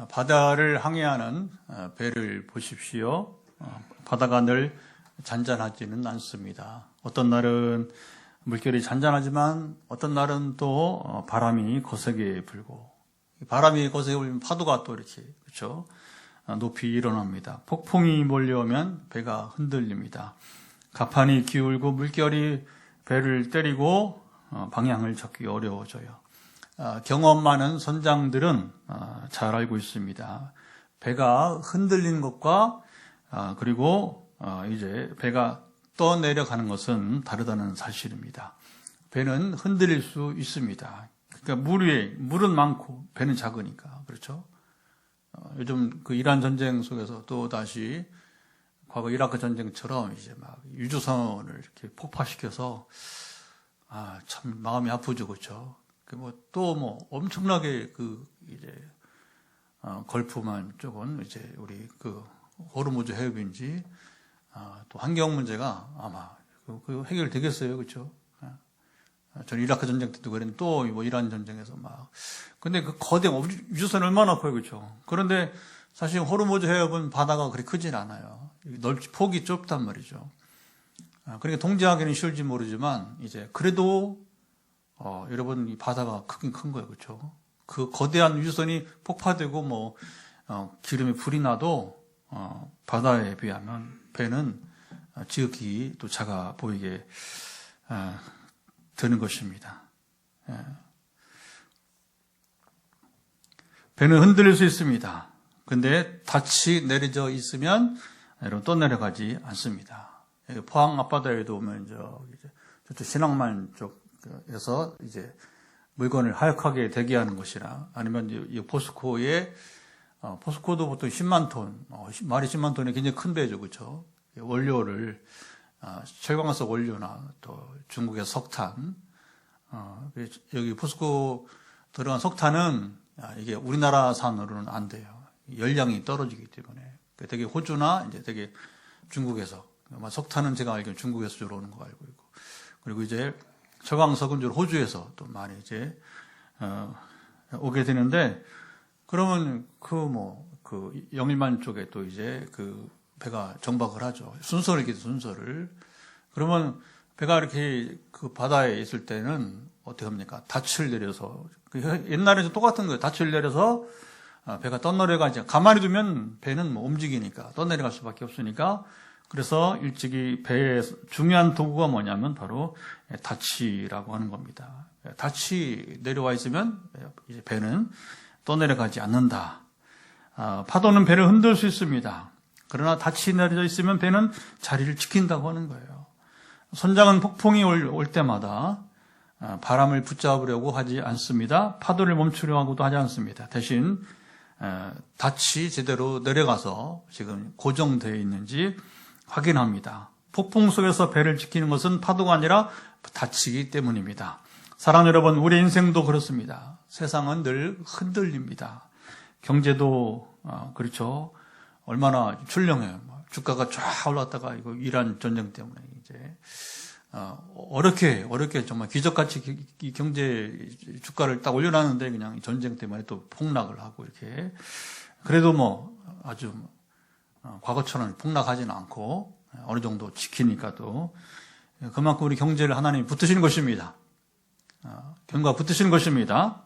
바다를 항해하는 배를 보십시오. 바다가 늘 잔잔하지는 않습니다. 어떤 날은 물결이 잔잔하지만 어떤 날은 또 바람이 거세게 불고, 바람이 거세게 불면 파도가 또 이렇게 그렇죠? 높이 일어납니다. 폭풍이 몰려오면 배가 흔들립니다. 가판이 기울고 물결이 배를 때리고 방향을 잡기 어려워져요. 경험 많은 선장들은 잘 알고 있습니다. 배가 흔들리는 것과 그리고 이제 배가 떠내려가는 것은 다르다는 사실입니다. 배는 흔들릴 수 있습니다. 그러니까 물은 많고 배는 작으니까 그렇죠. 요즘 그 이란 전쟁 속에서 또 다시 과거 이라크 전쟁처럼 이제 막 유조선을 이렇게 폭파시켜서 참 마음이 아프죠, 그렇죠. 또 엄청나게 이제 걸프만 쪽은 이제 우리 호르무즈 해협인지 또 환경 문제가 아마 해결되겠어요, 그렇죠? 전 이라크 전쟁 때도 그랬는데 또 이란 전쟁에서 근데 그 거대 유조선이 얼마나 커요, 그렇죠? 그런데 사실 호르무즈 해협은 바다가 그렇게 크진 않아요. 폭이 좁단 말이죠. 그러니까 통제하기는 쉬울지 모르지만 이제 그래도 여러분 이 바다가 크긴 큰 거예요, 그렇죠? 그 거대한 유조선이 폭파되고 기름에 불이 나도 바다에 비하면 배는 지극히 또 작아 보이게 되는 것입니다. 배는 흔들릴 수 있습니다. 근데 닻이 내려져 있으면 여러분 떠내려가지 않습니다. 포항 앞바다에도 오면 저쪽 신항만 쪽에서 이제 물건을 하역하게 대기하는 곳이라, 아니면 이 포스코에 포스코도 보통 10만 톤, 말이 10만 톤이 굉장히 큰 배죠, 그렇죠? 원료를 철광석 원료나 또 중국의 석탄, 여기 포스코 들어간 석탄은 이게 우리나라산으로는 안 돼요. 열량이 떨어지기 때문에. 되게 호주나 이제 되게 중국에서, 석탄은 제가 알기로는 중국에서 주로 오는 거 알고 있고, 그리고 이제 철광석은 주로 호주에서 또 많이 이제 오게 되는데, 그러면 영일만 쪽에 또 이제 배가 정박을 하죠. 순서를. 그러면 배가 이렇게 바다에 있을 때는 어떻게 합니까? 닻을 내려서, 옛날에도 똑같은 거예요. 닻을 내려서 배가 떠내려가지, 가만히 두면 배는 움직이니까 떠내려갈 수밖에 없으니까, 그래서 일찍이 배의 중요한 도구가 뭐냐면 바로 닻이라고 하는 겁니다. 닻이 내려와 있으면 이제 배는 떠내려가지 않는다. 파도는 배를 흔들 수 있습니다. 그러나 닻이 내려져 있으면 배는 자리를 지킨다고 하는 거예요. 선장은 폭풍이 올 때마다 바람을 붙잡으려고 하지 않습니다. 파도를 멈추려 하고도 하지 않습니다. 대신 닻이 제대로 내려가서 지금 고정되어 있는지 확인합니다. 폭풍 속에서 배를 지키는 것은 파도가 아니라 닻이기 때문입니다. 사랑 여러분, 우리 인생도 그렇습니다. 세상은 늘 흔들립니다. 경제도 그렇죠. 얼마나 출렁해요. 주가가 쫙 올랐다가 이란 전쟁 때문에 이제 어렵게 정말 기적같이 경제 주가를 딱 올려놨는데 그냥 전쟁 때문에 또 폭락을 하고 이렇게. 그래도 아주 과거처럼 폭락하지는 않고 어느 정도 지키니까 또 그만큼 우리 경제를 하나님이 붙드시는 것입니다. 경과 붙드시는 것입니다.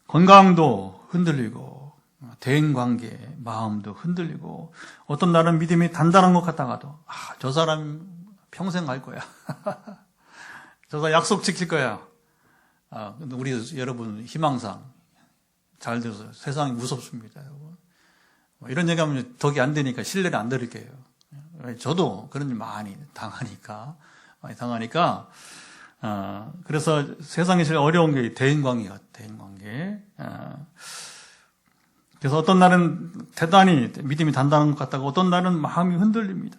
건강도 흔들리고 대인관계, 마음도 흔들리고, 어떤 날은 믿음이 단단한 것 같다가도 저 사람 평생 갈 거야. 저 사람 약속 지킬 거야. 근데 우리 여러분 희망상 잘 들어서 세상이 무섭습니다. 이런 얘기하면 덕이 안 되니까 신뢰를 안 드릴게요. 저도 그런 일 많이 당하니까. 그래서 세상에 제일 어려운 게 대인관계가, 대인관계. 그래서 어떤 날은 대단히 믿음이 단단한 것 같다고, 어떤 날은 마음이 흔들립니다.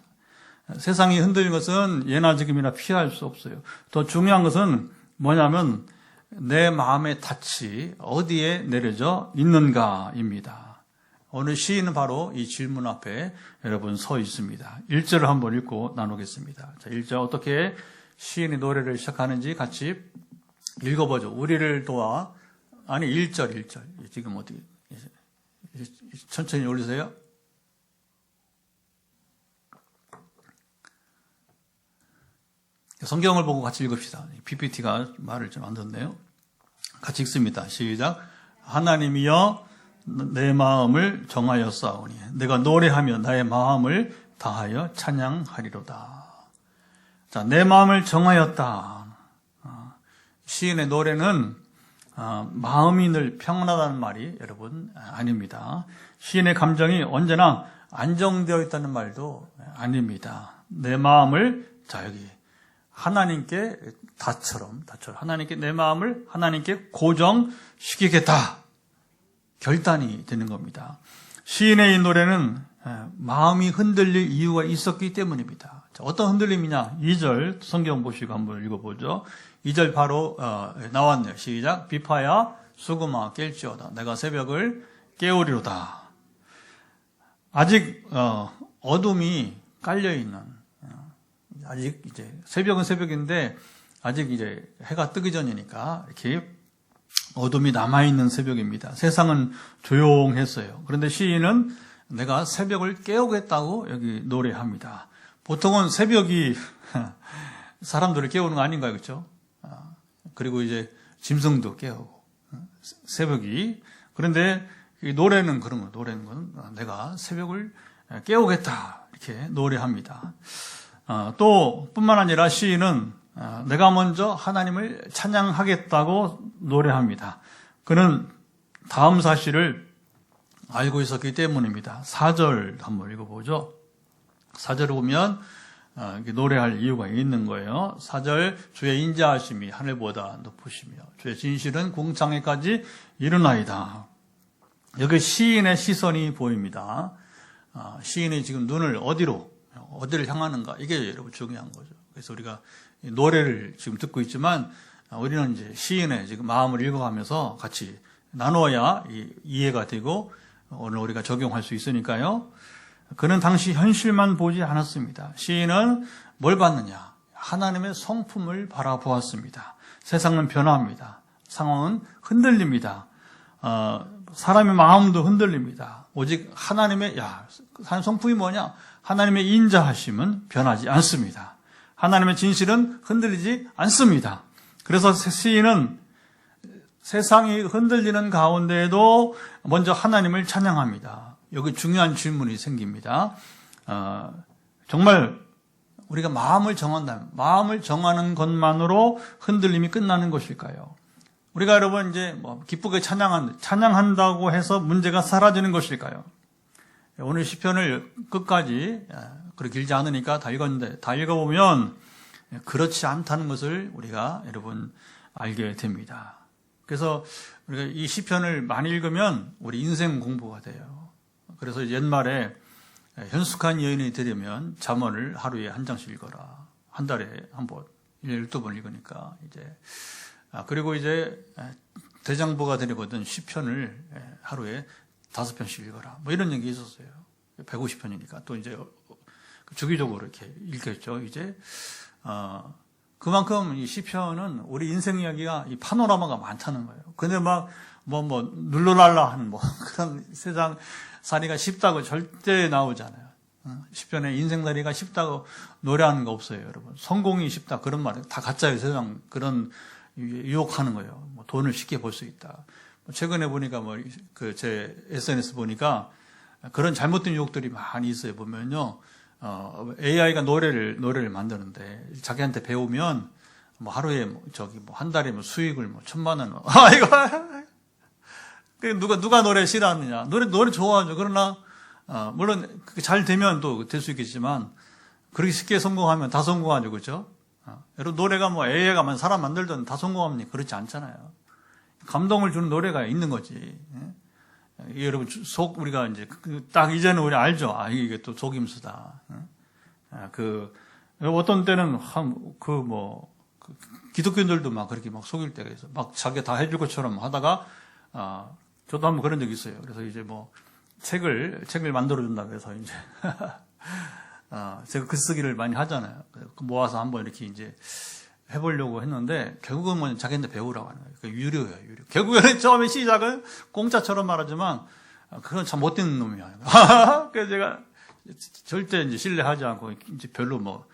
세상이 흔들리는 것은 예나 지금이나 피할 수 없어요. 더 중요한 것은 뭐냐면 내 마음의 닻이 어디에 내려져 있는가입니다. 오늘 시인은 바로 이 질문 앞에 여러분 서 있습니다. 1절을 한번 읽고 나누겠습니다. 자, 1절 어떻게 시인이 노래를 시작하는지 같이 읽어보죠. 우리를 도와, 1절. 지금 어떻게, 천천히 올리세요. 성경을 보고 같이 읽읍시다. PPT가 말을 좀 안 듣네요. 같이 읽습니다. 시작. 하나님이여 내 마음을 정하였사오니 내가 노래하며 나의 마음을 다하여 찬양하리로다. 자, 내 마음을 정하였다. 시인의 노래는 마음이 늘 평안하다는 말이 여러분 아닙니다. 시인의 감정이 언제나 안정되어 있다는 말도 아닙니다. 내 마음을 자 여기 하나님께 다처럼 하나님께 내 마음을 하나님께 고정시키겠다. 결단이 되는 겁니다. 시인의 이 노래는 마음이 흔들릴 이유가 있었기 때문입니다. 자, 어떤 흔들림이냐? 2절 성경 보시고 한번 읽어보죠. 2절 바로 나왔네요. 시작. 비파야 수금아 깰지어다. 내가 새벽을 깨우리로다. 아직 어둠이 깔려 있는 아직 이제 새벽은 새벽인데 아직 이제 해가 뜨기 전이니까 이렇게 어둠이 남아 있는 새벽입니다. 세상은 조용했어요. 그런데 시인은 내가 새벽을 깨우겠다고 여기 노래합니다. 보통은 새벽이 사람들을 깨우는 거 아닌가요, 그렇죠? 그리고 이제 짐승도 깨우고 새벽이. 그런데 이 노래는 그런 거. 노래는 건 내가 새벽을 깨우겠다 이렇게 노래합니다. 또 뿐만 아니라 시인은 내가 먼저 하나님을 찬양하겠다고 노래합니다. 그는 다음 사실을 알고 있었기 때문입니다. 4절 한번 읽어보죠. 4절을 보면 노래할 이유가 있는 거예요. 4절 주의 인자하심이 하늘보다 높으시며 주의 진실은 궁창에까지 이르나이다. 여기 시인의 시선이 보입니다. 시인이 지금 눈을 어디를 향하는가, 이게 여러분 중요한 거죠. 그래서 우리가 노래를 지금 듣고 있지만 우리는 이제 시인의 지금 마음을 읽어가면서 같이 나누어야 이해가 되고 오늘 우리가 적용할 수 있으니까요. 그는 당시 현실만 보지 않았습니다. 시인은 뭘 봤느냐? 하나님의 성품을 바라보았습니다. 세상은 변화합니다. 상황은 흔들립니다. 사람의 마음도 흔들립니다. 오직 하나님의 성품이 뭐냐? 하나님의 인자하심은 변하지 않습니다. 하나님의 진실은 흔들리지 않습니다. 그래서 시인은 세상이 흔들리는 가운데에도 먼저 하나님을 찬양합니다. 여기 중요한 질문이 생깁니다. 정말 우리가 마음을 정한다면 마음을 정하는 것만으로 흔들림이 끝나는 것일까요? 우리가 여러분 이제 기쁘게 찬양한다고 해서 문제가 사라지는 것일까요? 오늘 시편을 끝까지 그렇게 길지 않으니까 다 읽었는데 다 읽어보면 그렇지 않다는 것을 우리가 여러분 알게 됩니다. 그래서 우리가 이 시편을 많이 읽으면 우리 인생 공부가 돼요. 그래서 옛말에 현숙한 여인이 되려면 잠언을 하루에 한 장씩 읽어라. 한 달에 한 번, 12번 읽으니까 이제 그리고 이제 대장부가 되려거든 시편을 하루에 5편씩 읽어라. 뭐 이런 얘기 있었어요. 150편이니까 또 이제 주기적으로 이렇게 읽겠죠. 이제 그만큼 이 시편은 우리 인생 이야기가 이 파노라마가 많다는 거예요. 근데 눌러랄라한 그런 세상 살이가 쉽다고 절대 나오지 않아요. 시편에 인생살이가 쉽다고 노래하는 거 없어요, 여러분. 성공이 쉽다 그런 말 다 가짜예요. 세상 그런 유혹하는 거예요. 돈을 쉽게 벌 수 있다. 최근에 보니까 제 SNS 보니까 그런 잘못된 유혹들이 많이 있어요. 보면요. AI가 노래를 만드는데 자기한테 배우면 하루에 한 달에 수익을 1,000만 원. 이거 누가 노래 싫어하느냐? 노래 좋아하죠. 그러나 물론 잘 되면 또 될 수 있겠지만 그렇게 쉽게 성공하면 다 성공하죠, 그렇죠? 여러분 노래가 AI가 사람 만들든 다 성공합니까? 그렇지 않잖아요. 감동을 주는 노래가 있는 거지. 여러분 우리가 이제 딱 이제는 우리 알죠. 이게 또 속임수다. 어떤 때는 기독교인들도 그렇게 속일 때가 있어. 자기가 다 해줄 것처럼 하다가 저도 한번 그런 적이 있어요. 그래서 이제 책을 만들어준다고 해서 이제 제가 글쓰기를 많이 하잖아요. 모아서 한번 이렇게 이제 해보려고 했는데 결국은 자기한테 배우라고 하는 거예요. 유료예요, 유료. 결국에는 처음에 시작은 공짜처럼 말하지만 그건 참 못된 놈이야. 그래서 제가 절대 이제 신뢰하지 않고 이제 별로 뭐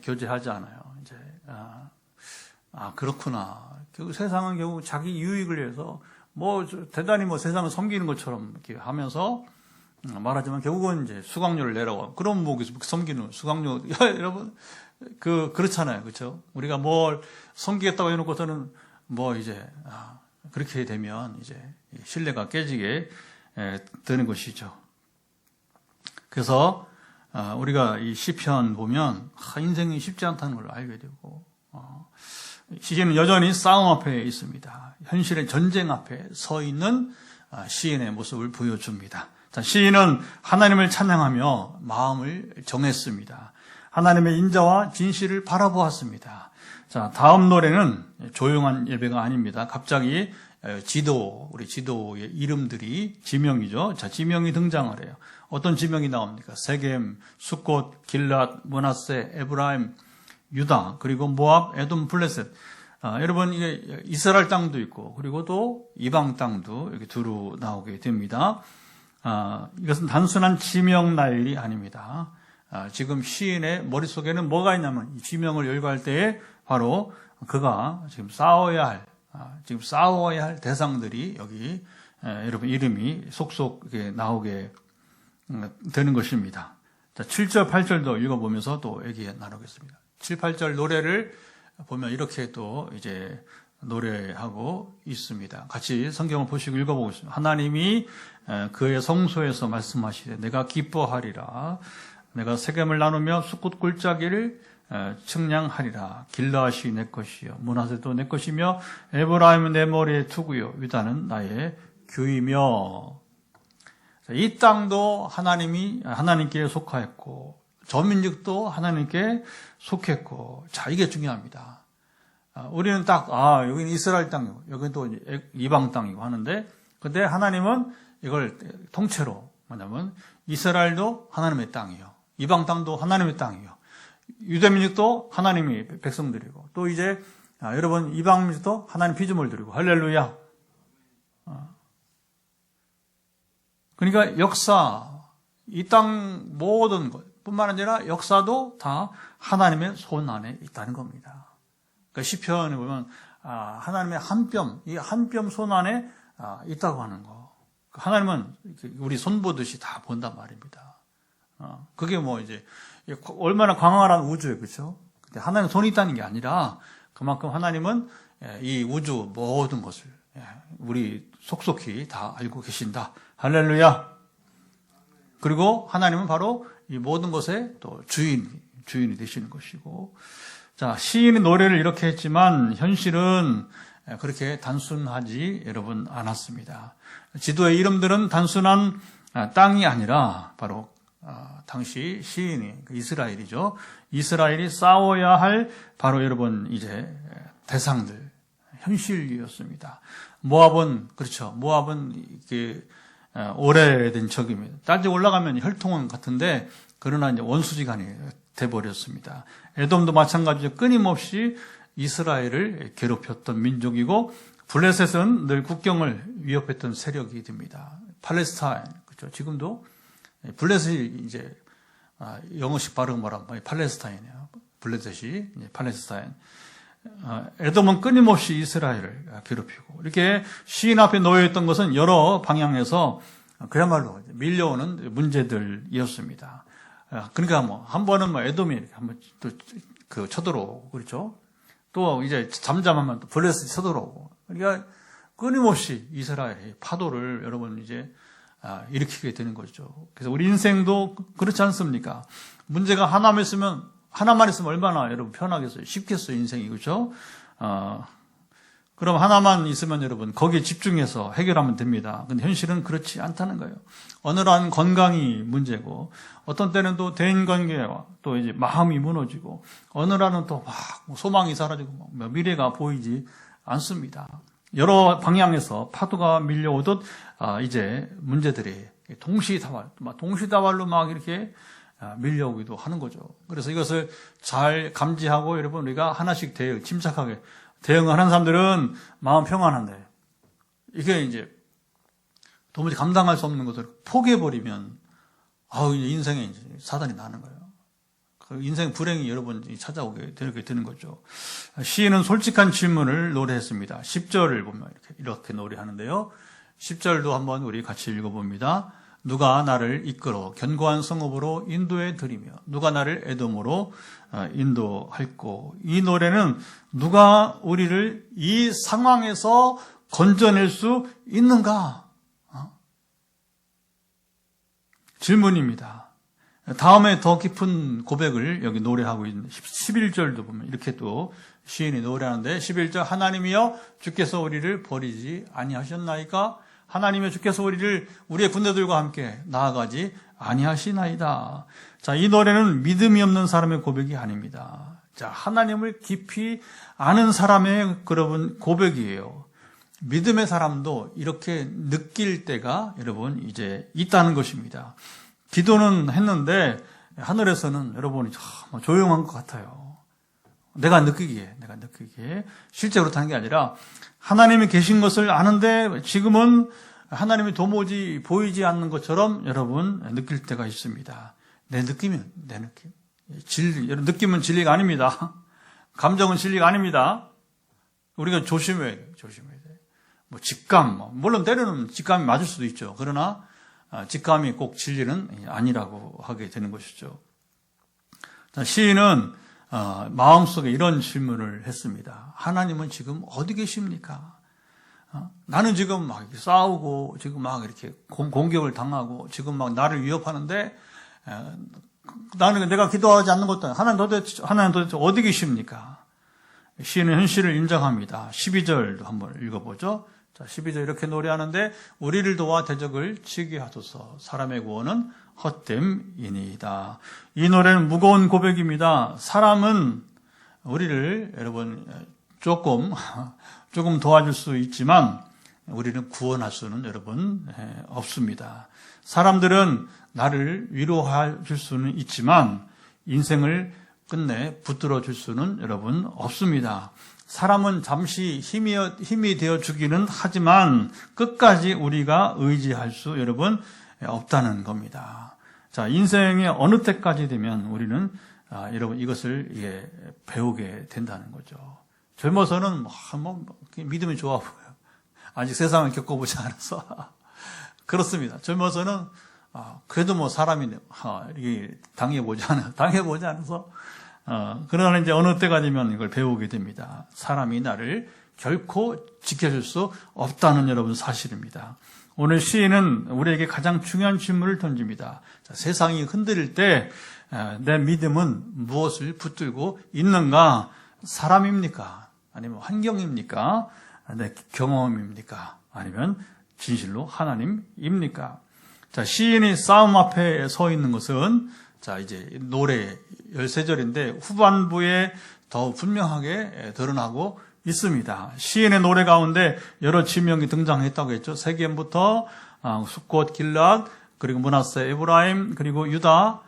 교제하지 않아요. 이제 그렇구나. 결국 세상은 결국 자기 유익을 위해서 뭐 대단히 뭐 세상을 섬기는 것처럼 이렇게 하면서 말하지만 결국은 이제 수강료를 내라고. 그럼 뭐 섬기는 수강료 여러분 그렇잖아요, 그렇죠? 우리가 뭘 섬기겠다고 해놓고서는 뭐 이제 그렇게 되면 이제 신뢰가 깨지게 되는 것이죠. 그래서 우리가 이 시편 보면 인생이 쉽지 않다는 걸 알게 되고 시인은 여전히 싸움 앞에 있습니다. 현실의 전쟁 앞에 서 있는 시인의 모습을 보여줍니다. 자, 시인은 하나님을 찬양하며 마음을 정했습니다. 하나님의 인자와 진실을 바라보았습니다. 자, 다음 노래는 조용한 예배가 아닙니다. 갑자기 우리 지도의 이름들이 지명이죠. 자, 지명이 등장을 해요. 어떤 지명이 나옵니까? 세겜, 숫곳, 길랏, 므낫세, 에브라임, 유다, 그리고 모압, 에돔, 블레셋. 여러분, 이게 이스라엘 땅도 있고, 그리고 또 이방 땅도 이렇게 두루 나오게 됩니다. 이것은 단순한 지명 나열이 아닙니다. 지금 시인의 머릿속에는 뭐가 있냐면, 이 지명을 열거할 때에 바로 그가 지금 싸워야 할 대상들이 여기, 여러분 이름이 속속 나오게 되는 것입니다. 자, 7절, 8절도 읽어보면서 또 얘기 나누겠습니다. 7, 8절 노래를 보면 이렇게 또 이제 노래하고 있습니다. 같이 성경을 보시고 읽어보겠습니다. 하나님이 그의 성소에서 말씀하시되 내가 기뻐하리라. 내가 세겜을 나누며 숫곳 골짜기를 측량하리라. 길라앗이 내 것이요 므낫세도 내 것이며 에브라임은 내 머리에 투구요 유다는 나의 규이며. 이 땅도 하나님께 속하였고 저 민족도 하나님께 속했고. 자, 이게 중요합니다. 우리는 딱 여기는 이스라엘 땅이고 여기는 또 이방 땅이고 하는데, 근데 하나님은 이걸 통째로 뭐냐면 이스라엘도 하나님의 땅이요, 이방 땅도 하나님의 땅이요, 유대 민족도 하나님의 백성들이고, 또 이제 여러분 이방 민족도 하나님 피조물들이고. 할렐루야. 그러니까 역사, 이 땅 모든 것 뿐만 아니라 역사도 다 하나님의 손 안에 있다는 겁니다. 그러니까 시편에 보면 하나님의 이 한 뼘 손 안에 있다고 하는 거. 하나님은 우리 손 보듯이 다 본단 말입니다. 그게 뭐 이제 얼마나 광활한 우주예요, 그렇죠? 근데 하나님 손이 있다는 게 아니라 그만큼 하나님은 이 우주 모든 것을 우리 속속히 다 알고 계신다. 할렐루야. 그리고 하나님은 바로 이 모든 것의 또 주인이 되시는 것이고. 자, 시인의 노래를 이렇게 했지만 현실은 그렇게 단순하지 여러분 않았습니다. 지도의 이름들은 단순한 땅이 아니라 바로 당시 시인이 이스라엘이죠. 이스라엘이 싸워야 할 바로 여러분 이제 대상들, 현실이었습니다. 모압은 그렇죠. 모압은 이게 오래된 적입니다. 따지고 올라가면 혈통은 같은데 그러나 이제 원수지간이 돼버렸습니다. 에돔도 마찬가지로 끊임없이 이스라엘을 괴롭혔던 민족이고, 블레셋은 늘 국경을 위협했던 세력이 됩니다. 팔레스타인, 그렇죠. 지금도 블레셋이 이제 영어식 발음 말하면 팔레스타인이에요. 블레셋이 이제 팔레스타인. 에돔은 끊임없이 이스라엘을 괴롭히고, 이렇게 시인 앞에 놓여있던 것은 여러 방향에서 그야말로 밀려오는 문제들이었습니다. 그러니까 뭐 한 번은 에돔이 이렇게 한번 또 쳐들어오고, 그렇죠? 또 이제 잠잠하면 또 블레셋이 쳐들어오고, 그러니까 끊임없이 이스라엘의 파도를 여러분 이제 일으키게 되는 거죠. 그래서 우리 인생도 그렇지 않습니까? 문제가 하나만 있으면 얼마나 여러분 편하겠어요? 쉽겠어요, 인생이. 그렇죠? 그럼 하나만 있으면 여러분 거기에 집중해서 해결하면 됩니다. 근데 현실은 그렇지 않다는 거예요. 어느 날 건강이 문제고, 어떤 때는 또 대인관계와 또 이제 마음이 무너지고, 어느 날은 또 막 소망이 사라지고 미래가 보이지 않습니다. 여러 방향에서 파도가 밀려오듯 이제 문제들이 동시다발로 막 이렇게 밀려오기도 하는 거죠. 그래서 이것을 잘 감지하고 여러분 우리가 하나씩 침착하게 대응을 하는 사람들은 마음 평안한데, 이게 이제 도무지 감당할 수 없는 것을 포기해버리면 이제 인생에 이제 사단이 나는 거예요. 그 인생 불행이 여러분 찾아오게 되는 거죠. 시인은 솔직한 질문을 노래했습니다. 10절을 보면 이렇게 노래하는데요. 10절도 한번 우리 같이 읽어봅니다. 누가 나를 이끌어 견고한 성읍으로 인도해 드리며 누가 나를 에돔으로 인도할꼬. 이 노래는 누가 우리를 이 상황에서 건져낼 수 있는가? 질문입니다. 다음에 더 깊은 고백을 여기 노래하고 있는 11절도 보면 이렇게 또 시인이 노래하는데 11절 하나님이여 주께서 우리를 버리지 아니하셨나이까? 하나님이여 주께서 우리의 군대들과 함께 나아가지 아니하시나이다. 자, 이 노래는 믿음이 없는 사람의 고백이 아닙니다. 자, 하나님을 깊이 아는 사람의 여러분 고백이에요. 믿음의 사람도 이렇게 느낄 때가 여러분 이제 있다는 것입니다. 기도는 했는데 하늘에서는 여러분이 조용한 것 같아요. 내가 느끼기에 실제 그렇다는 게 아니라 하나님이 계신 것을 아는데 지금은 하나님이 도무지 보이지 않는 것처럼 여러분 느낄 때가 있습니다. 내 느낌. 느낌은 진리가 아닙니다. 감정은 진리가 아닙니다. 우리가 조심해야 돼. 직감, 물론 때로는 직감이 맞을 수도 있죠. 그러나 직감이 꼭 진리는 아니라고 하게 되는 것이죠. 시인은 마음속에 이런 질문을 했습니다. 하나님은 지금 어디 계십니까? 나는 지금 막 싸우고 지금 막 이렇게 공격을 당하고 지금 막 나를 위협하는데 나는 내가 기도하지 않는 것도 하나님 도대체 어디 계십니까? 시인은 현실을 인정합니다. 12절도 한번 읽어보죠. 자, 12절 이렇게 노래하는데 우리를 도와 대적을 치게 하소서 사람의 구원은 헛됨이니이다. 이 노래는 무거운 고백입니다. 사람은 우리를 여러분 조금 도와줄 수 있지만 우리는 구원할 수는 여러분 없습니다. 사람들은 나를 위로해 줄 수는 있지만 인생을 끝내 붙들어 줄 수는 여러분 없습니다. 사람은 잠시 힘이 되어 주기는 하지만 끝까지 우리가 의지할 수 여러분 없다는 겁니다. 자, 인생의 어느 때까지 되면 우리는 여러분 이것을 배우게 된다는 거죠. 젊어서는 믿음이 좋아 보여요. 아직 세상을 겪어보지 않아서 그렇습니다. 젊어서는 그래도 사람이 당해보지 않아서 그러나 이제 어느 때가 되면 이걸 배우게 됩니다. 사람이 나를 결코 지켜줄 수 없다는 여러분 사실입니다. 오늘 시인은 우리에게 가장 중요한 질문을 던집니다. 자, 세상이 흔들릴 때 내 믿음은 무엇을 붙들고 있는가? 사람입니까? 아니면 환경입니까? 내 경험입니까? 아니면 진실로 하나님입니까? 자, 시인이 싸움 앞에 서 있는 것은 자, 이제 노래 13절인데 후반부에 더 분명하게 드러나고 있습니다. 시인의 노래 가운데 여러 지명이 등장했다고 했죠. 세겜부터 숫곳, 길랏, 그리고 므낫세, 에브라임, 그리고 유다,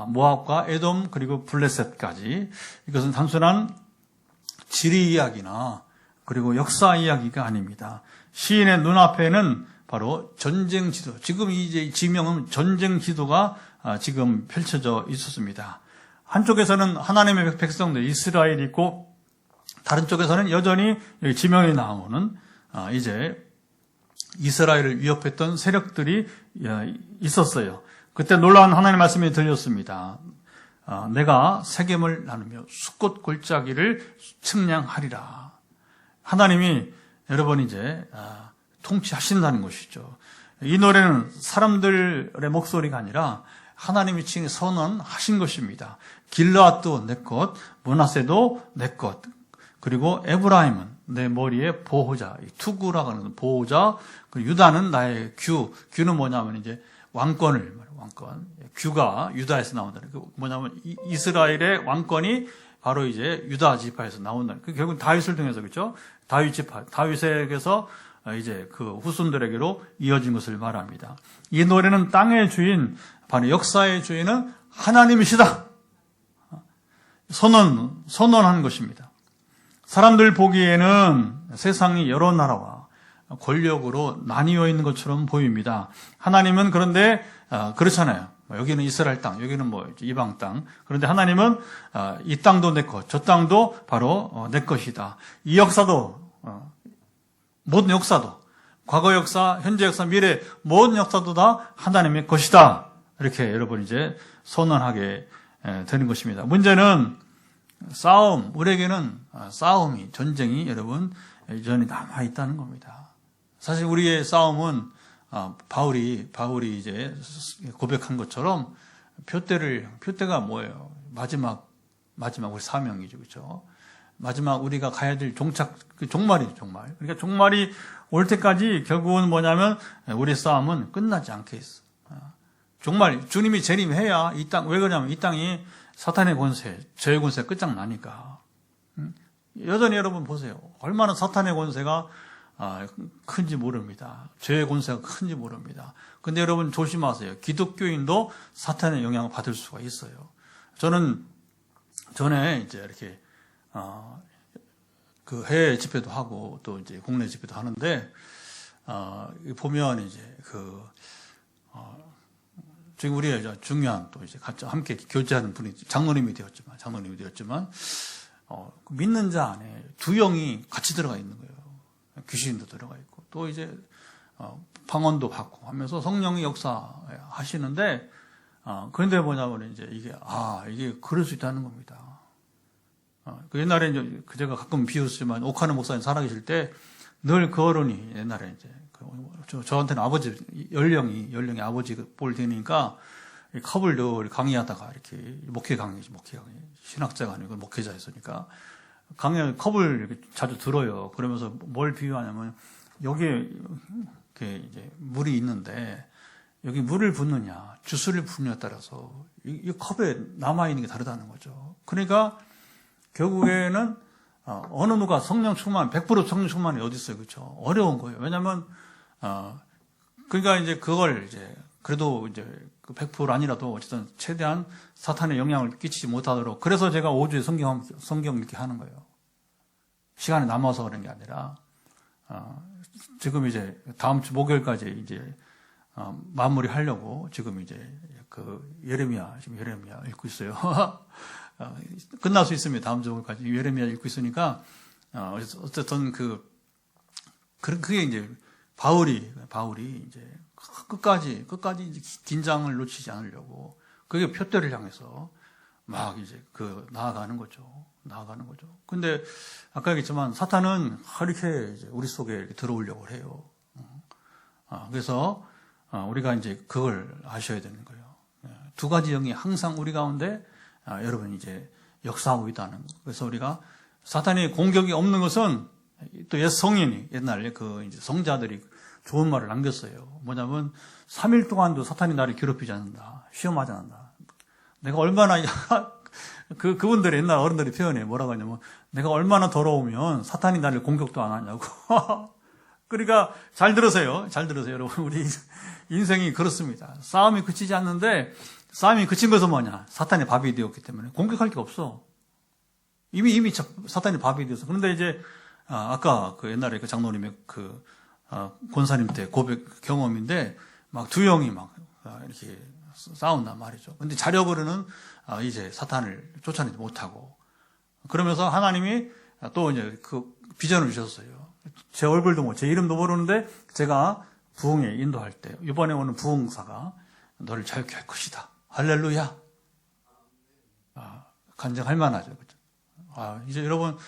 모압과 에돔, 그리고 블레셋까지. 이것은 단순한 지리 이야기나 그리고 역사 이야기가 아닙니다. 시인의 눈앞에는 바로 전쟁 지도, 지금 이제 지명은 전쟁 지도가 지금 펼쳐져 있었습니다. 한쪽에서는 하나님의 백성들 이스라엘이 있고 다른 쪽에서는 여전히 지명이 나오는 이제 이스라엘을 위협했던 세력들이 있었어요. 그때 놀라운 하나님의 말씀이 들렸습니다. 내가 세겜을 나누며 숫곳 골짜기를 측량하리라. 하나님이 여러분 이제 통치하신다는 것이죠. 이 노래는 사람들의 목소리가 아니라 하나님이 친히 선언하신 것입니다. 길앗도 내 것, 므낫세도 내 것, 그리고 에브라임은 내 머리의 보호자, 투구라고 하는 보호자, 그리고 유다는 나의 규는 뭐냐면 이제 왕권. 규가 유다에서 나온다는 그 뭐냐면 이스라엘의 왕권이 바로 이제 유다 지파에서 나온다는. 그 결국 다윗을 통해서 그렇죠? 다윗 지파, 다윗에게서 이제 그 후손들에게로 이어진 것을 말합니다. 이 노래는 땅의 주인, 바로 역사의 주인은 하나님이시다. 선언한 것입니다. 사람들 보기에는 세상이 여러 나라와 권력으로 나뉘어 있는 것처럼 보입니다. 하나님은 그런데 그렇잖아요. 여기는 이스라엘 땅, 여기는 뭐 이방 땅. 그런데 하나님은 이 땅도 내 것, 저 땅도 바로 내 것이다. 이 역사도 모든 역사도 과거 역사, 현재 역사, 미래 모든 역사도 다 하나님의 것이다. 이렇게 여러분 이제 선언하게 되는 것입니다. 문제는 싸움, 우리에게는 싸움이, 전쟁이 여러분 여전히 남아 있다는 겁니다. 사실 우리의 싸움은 바울이 이제 고백한 것처럼 표대가 뭐예요? 마지막 우리 사명이죠, 그렇죠? 마지막 우리가 가야 될 종말이죠, 종말. 그러니까 종말이 올 때까지 결국은 뭐냐면 우리 싸움은 끝나지 않게 있어. 정말 주님이 재림해야 이 땅, 왜 그러냐면 이 땅이 사탄의 권세, 죄의 권세가 끝장나니까. 여전히 여러분 보세요. 얼마나 사탄의 권세가 큰지 모릅니다. 죄의 권세가 큰지 모릅니다. 근데 여러분 조심하세요. 기독교인도 사탄의 영향을 받을 수가 있어요. 저는 전에 이제 이렇게 그 해외 집회도 하고 또 이제 국내 집회도 하는데 보면 이제 지금 우리의 중요한 또 이제 같이 함께 교제하는 분이 장로님이 되었지만 믿는 자 안에 두 영이 같이 들어가 있는 거예요. 귀신도 들어가 있고 또 이제 방언도 받고 하면서 성령이 역사하시는데 그런데 뭐냐면 이제 이게 그럴 수 있다는 겁니다. 그 옛날에 이제 제가 가끔 비웃지만 오카노 목사님 살아계실 때 늘 그 어른이 옛날에 이제 저한테는 아버지 연령이 아버지 볼 되니까 컵을 늘 강의하다가 이렇게 목회 강의 신학자가 아니고 목회자였으니까 강의 컵을 이렇게 자주 들어요. 그러면서 뭘 비유하냐면 여기에 이렇게 이제 물이 있는데 여기 물을 붓느냐 주스를 붓느냐에 따라서 이 컵에 남아 있는 게 다르다는 거죠. 그러니까 결국에는 어느 누가 성령 충만 100% 성령 충만이 어디 있어요, 그렇죠? 어려운 거예요. 왜냐하면 그러니까 이제 그걸 이제 그래도 이제 100% 아니라도 어쨌든 최대한 사탄의 영향을 끼치지 못하도록 그래서 제가 5주에 성경 읽게 하는 거예요. 시간이 남아서 그런 게 아니라 지금 이제 다음 주 목요일까지 이제 마무리하려고 지금 이제 예레미야 읽고 있어요. 끝날 수 있습니다. 다음 주 목요일까지 예레미야 읽고 있으니까 어쨌든 그게 이제 바울이 이제 끝까지 이제 긴장을 놓치지 않으려고 그게 표대를 향해서 막 이제 나아가는 거죠. 근데 아까 얘기했지만 사탄은 이렇게 이제 우리 속에 이렇게 들어오려고 해요. 그래서 우리가 이제 그걸 아셔야 되는 거예요. 두 가지 영이 항상 우리 가운데 여러분 이제 역사하고 있다는 거. 그래서 우리가 사탄의 공격이 없는 것은 또 옛 성인이 옛날에 이제 성자들이 좋은 말을 남겼어요. 뭐냐면 3일 동안도 사탄이 나를 괴롭히지 않는다. 시험하지 않는다. 내가 얼마나 그분들의 옛날 어른들이 표현해 뭐라고 하냐면 내가 얼마나 더러우면 사탄이 나를 공격도 안 하냐고. 그러니까 잘 들으세요. 여러분 우리 인생이 그렇습니다. 싸움이 그치지 않는데 싸움이 그친 것은 뭐냐? 사탄의 밥이 되었기 때문에 공격할 게 없어. 이미 사탄의 밥이 되었어. 그런데 이제 아까 옛날에 장로님의 권사님 때 고백 경험인데 막 두 영이 막 이렇게 싸운단 말이죠. 근데 자력으로는 이제 사탄을 쫓아내지 못하고 그러면서 하나님이 또 이제 비전을 주셨어요. 제 얼굴도 제 이름도 모르는데 제가 부흥에 인도할 때 이번에 오는 부흥사가 너를 자유케 할 것이다. 할렐루야. 간증할 만하죠. 그죠? 이제 여러분,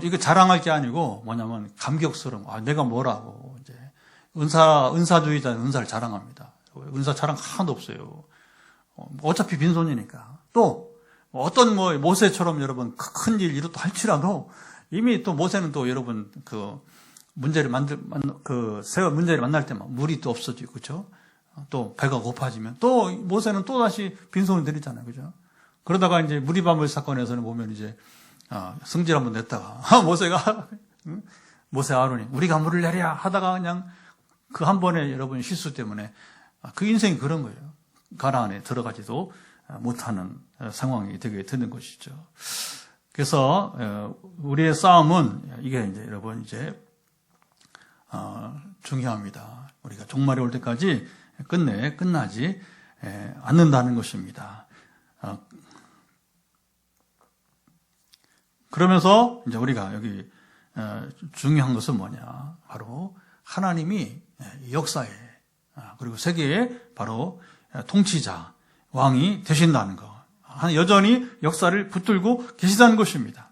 이거 자랑할 게 아니고, 뭐냐면, 감격스러운, 내가 뭐라고, 이제, 은사주의자는 은사를 자랑합니다. 은사 자랑 하나도 없어요. 어차피 빈손이니까. 또, 어떤 모세처럼 여러분, 큰 일 이렇다 할지라도, 이미 또 모세는 또 여러분, 문제를 만날 때만 물이 또 없어지고, 그죠? 또 배가 고파지면 또 모세는 또 다시 빈손을 들이잖아요, 그죠? 그러다가 이제 무리바물 사건에서는 보면 이제 승질 한번 냈다가 모세가 모세 아론이 우리가 물을 내랴 하다가 그냥 그 한 번의 여러분 실수 때문에 그 인생이 그런 거예요. 가나안에 들어가지도 못하는 상황이 되게 되는 것이죠. 그래서 우리의 싸움은 이게 이제 여러분 이제 중요합니다. 우리가 종말이 올 때까지 끝나지 않는다는 것입니다. 그러면서 이제 우리가 여기 중요한 것은 뭐냐? 바로 하나님이 역사에 그리고 세계에 바로 통치자, 왕이 되신다는 것. 여전히 역사를 붙들고 계시다는 것입니다.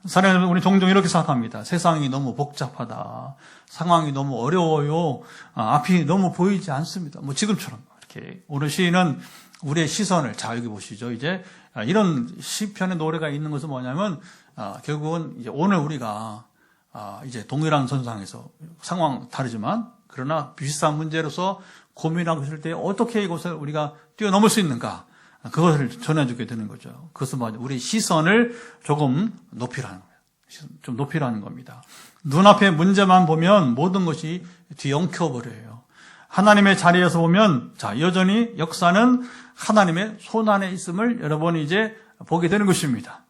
사람은 우리 종종 이렇게 생각합니다. 세상이 너무 복잡하다. 상황이 너무 어려워요. 앞이 너무 보이지 않습니다. 뭐 지금처럼 이렇게. 오늘 시인은 우리의 시선을, 자 여기 보시죠. 이제 이런 시편의 노래가 있는 것은 뭐냐면 결국은 이제 오늘 우리가 이제 동일한 선상에서 상황 다르지만 그러나 비슷한 문제로서 고민하고 있을 때 어떻게 이것을 우리가 뛰어넘을 수 있는가? 그것을 전해주게 되는 거죠. 그것은 뭐죠? 우리 시선을 조금 높이라는 거예요. 좀 높이라는 겁니다. 눈앞에 문제만 보면 모든 것이 뒤엉켜버려요. 하나님의 자리에서 보면, 자, 여전히 역사는 하나님의 손안에 있음을 여러분이 이제 보게 되는 것입니다.